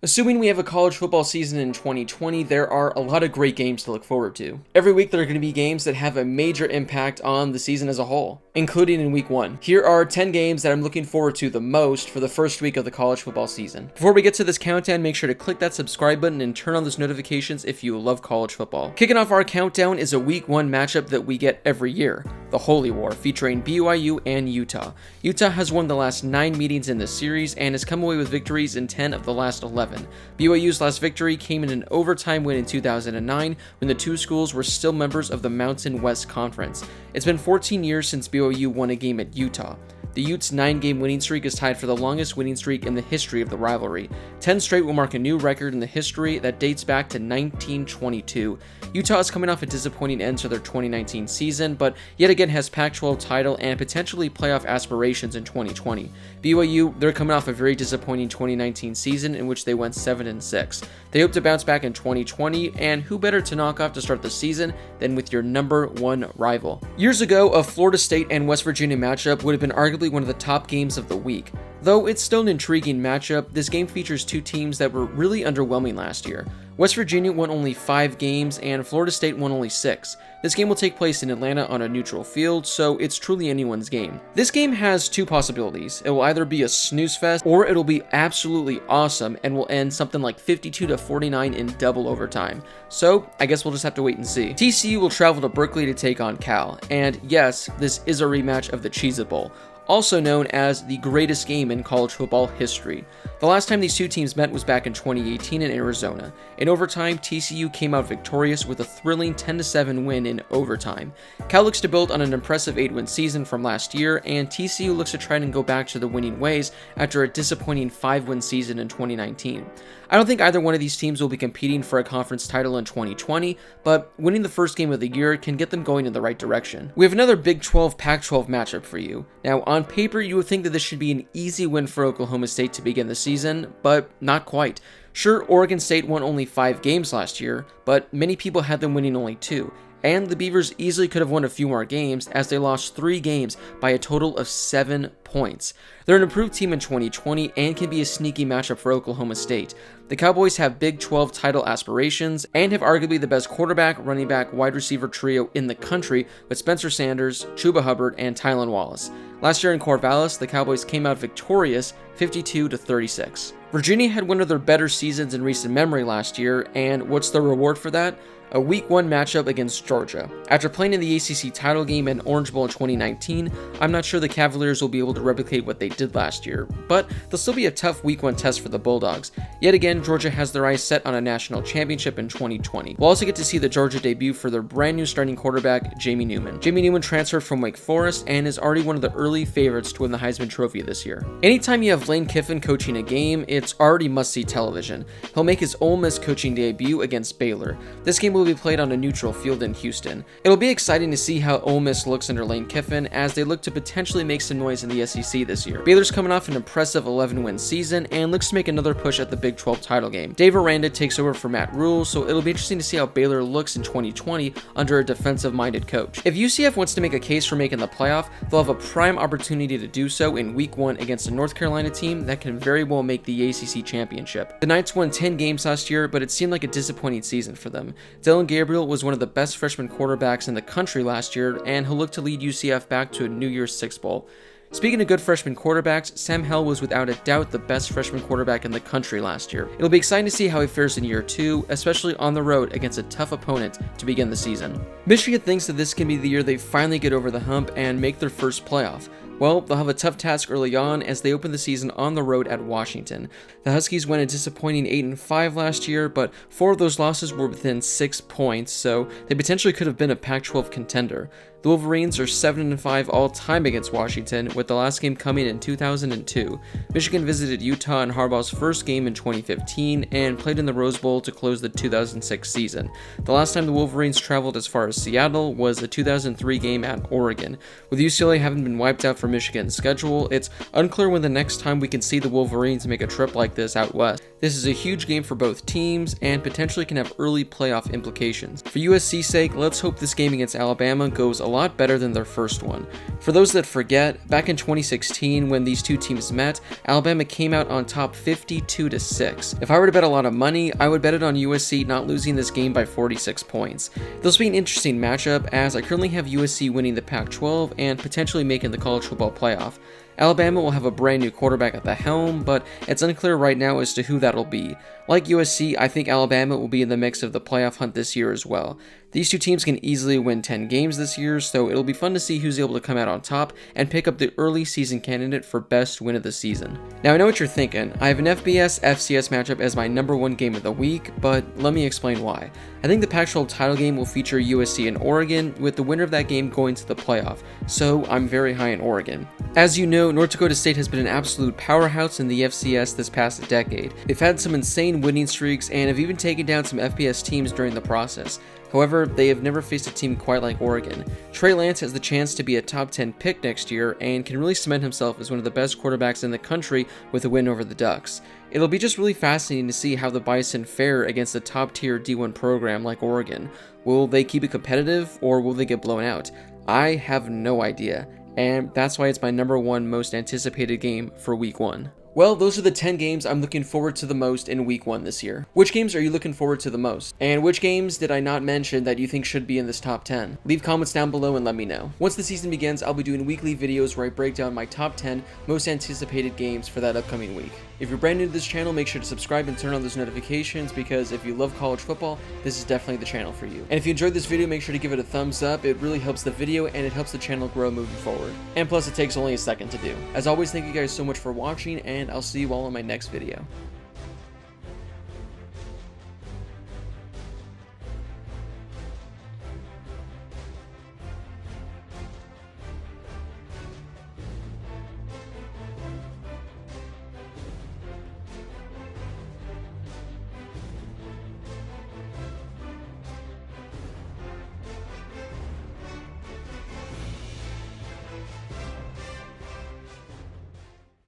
Assuming we have a college football season in 2020, there are a lot of great games to look forward to. Every week there are going to be games that have a major impact on the season as a whole, including in week 1. Here are 10 games that I'm looking forward to the most for the first week of the college football season. Before we get to this countdown, make sure to click that subscribe button and turn on those notifications if you love college football. Kicking off our countdown is a week 1 matchup that we get every year, the Holy War, featuring BYU and Utah. Utah has won the last 9 meetings in this series and has come away with victories in 10 of the last 11. BYU's last victory came in an overtime win in 2009 when the two schools were still members of the Mountain West Conference. It's been 14 years since BYU won a game at Utah. The Utes' 9-game winning streak is tied for the longest winning streak in the history of the rivalry. 10 straight will mark a new record in the history that dates back to 1922. Utah is coming off a disappointing end to their 2019 season, but yet again has Pac-12 title and potentially playoff aspirations in 2020. BYU, they're coming off a very disappointing 2019 season in which they went 7-6. They hope to bounce back in 2020, and who better to knock off to start the season than with your number 1 rival? Years ago, a Florida State and West Virginia matchup would have been arguably one of the top games of the week. Though it's still an intriguing matchup, this game features two teams that were really underwhelming last year. West Virginia won only 5 games and Florida State won only 6. This game will take place in Atlanta on a neutral field, so it's truly anyone's game. This game has 2 possibilities. It will either be a snooze fest or it'll be absolutely awesome and will end something like 52-49 in double overtime. So I guess we'll just have to wait and see. TCU will travel to Berkeley to take on Cal, and yes, this is a rematch of the Cheez-It Bowl, also known as the greatest game in college football history. The last time these two teams met was back in 2018 in Arizona. In overtime, TCU came out victorious with a thrilling 10-7 win in overtime. Cal looks to build on an impressive 8-win season from last year, and TCU looks to try and go back to the winning ways after a disappointing 5-win season in 2019. I don't think either one of these teams will be competing for a conference title in 2020, but winning the first game of the year can get them going in the right direction. We have another Big 12 Pac-12 matchup for you. Now, on paper, you would think that this should be an easy win for Oklahoma State to begin the season, but not quite. Sure, Oregon State won only 5 games last year, but many people had them winning only 2. And the Beavers easily could have won a few more games as they lost 3 games by a total of 7 points. They're an improved team in 2020 and can be a sneaky matchup for Oklahoma State. The Cowboys have Big 12 title aspirations and have arguably the best quarterback, running back, wide receiver trio in the country with Spencer Sanders, Chuba Hubbard, and Tylan Wallace. Last year in Corvallis, the Cowboys came out victorious 52-36. Virginia had one of their better seasons in recent memory last year, and what's the reward for that? A Week 1 matchup against Georgia. After playing in the ACC title game and Orange Bowl in 2019, I'm not sure the Cavaliers will be able to replicate what they did last year, but they'll still be a tough Week 1 test for the Bulldogs. Yet again, Georgia has their eyes set on a national championship in 2020. We'll also get to see the Georgia debut for their brand new starting quarterback, Jamie Newman. Jamie Newman transferred from Wake Forest and is already one of the early favorites to win the Heisman Trophy this year. Anytime you have Lane Kiffin coaching a game, it's already must-see television. He'll make his Ole Miss coaching debut against Baylor. This game will be played on a neutral field in Houston. It'll be exciting to see how Ole Miss looks under Lane Kiffin as they look to potentially make some noise in the SEC this year. Baylor's coming off an impressive 11-win season and looks to make another push at the Big 12 title game. Dave Aranda takes over for Matt Rule, so it'll be interesting to see how Baylor looks in 2020 under a defensive-minded coach. If UCF wants to make a case for making the playoff, they'll have a prime opportunity to do so in Week 1 against a North Carolina team that can very well make the ACC championship. The Knights won 10 games last year, but it seemed like a disappointing season for them. Dylan Gabriel was one of the best freshman quarterbacks in the country last year, and he'll look to lead UCF back to a New Year's Six Bowl. Speaking of good freshman quarterbacks, Sam Hell was without a doubt the best freshman quarterback in the country last year. It'll be exciting to see how he fares in year 2, especially on the road against a tough opponent to begin the season. Michigan thinks that this can be the year they finally get over the hump and make their first playoff. Well, they'll have a tough task early on as they open the season on the road at Washington. The Huskies went a disappointing 8-5 last year, but 4 of those losses were within 6 points, so they potentially could have been a Pac-12 contender. The Wolverines are 7-5 all-time against Washington, with the last game coming in 2002. Michigan visited Utah in Harbaugh's first game in 2015 and played in the Rose Bowl to close the 2006 season. The last time the Wolverines traveled as far as Seattle was the 2003 game at Oregon. With UCLA having been wiped out from Michigan's schedule, it's unclear when the next time we can see the Wolverines make a trip like this out west. This is a huge game for both teams and potentially can have early playoff implications. For USC's sake, let's hope this game against Alabama goes a lot better than their first one. For those that forget, back in 2016 when these two teams met, Alabama came out on top 52-6. If I were to bet a lot of money, I would bet it on USC not losing this game by 46 points. This will be an interesting matchup as I currently have USC winning the Pac-12 and potentially making the college football playoff. Alabama will have a brand new quarterback at the helm, but it's unclear right now as to who that'll be. Like USC, I think Alabama will be in the mix of the playoff hunt this year as well. These two teams can easily win 10 games this year, so it'll be fun to see who's able to come out on top and pick up the early season candidate for best win of the season. Now I know what you're thinking, I have an FBS-FCS matchup as my number one game of the week, but let me explain why. I think the Pac-12 title game will feature USC and Oregon, with the winner of that game going to the playoff, so I'm very high in Oregon. As you know, North Dakota State has been an absolute powerhouse in the FCS this past decade. They've had some insane winning streaks and have even taken down some FBS teams during the process. However, they have never faced a team quite like Oregon. Trey Lance has the chance to be a top 10 pick next year and can really cement himself as one of the best quarterbacks in the country with a win over the Ducks. It'll be just really fascinating to see how the Bison fare against a top tier D1 program like Oregon. Will they keep it competitive or will they get blown out? I have no idea, and that's why it's my number one most anticipated game for week 1. Well, those are the 10 games I'm looking forward to the most in week 1 this year. Which games are you looking forward to the most? And which games did I not mention that you think should be in this top 10? Leave comments down below and let me know. Once the season begins, I'll be doing weekly videos where I break down my top 10 most anticipated games for that upcoming week. If you're brand new to this channel, make sure to subscribe and turn on those notifications because if you love college football, this is definitely the channel for you. And if you enjoyed this video, make sure to give it a thumbs up. It really helps the video and it helps the channel grow moving forward. And plus, it takes only a second to do. As always, thank you guys so much for watching and I'll see you all in my next video.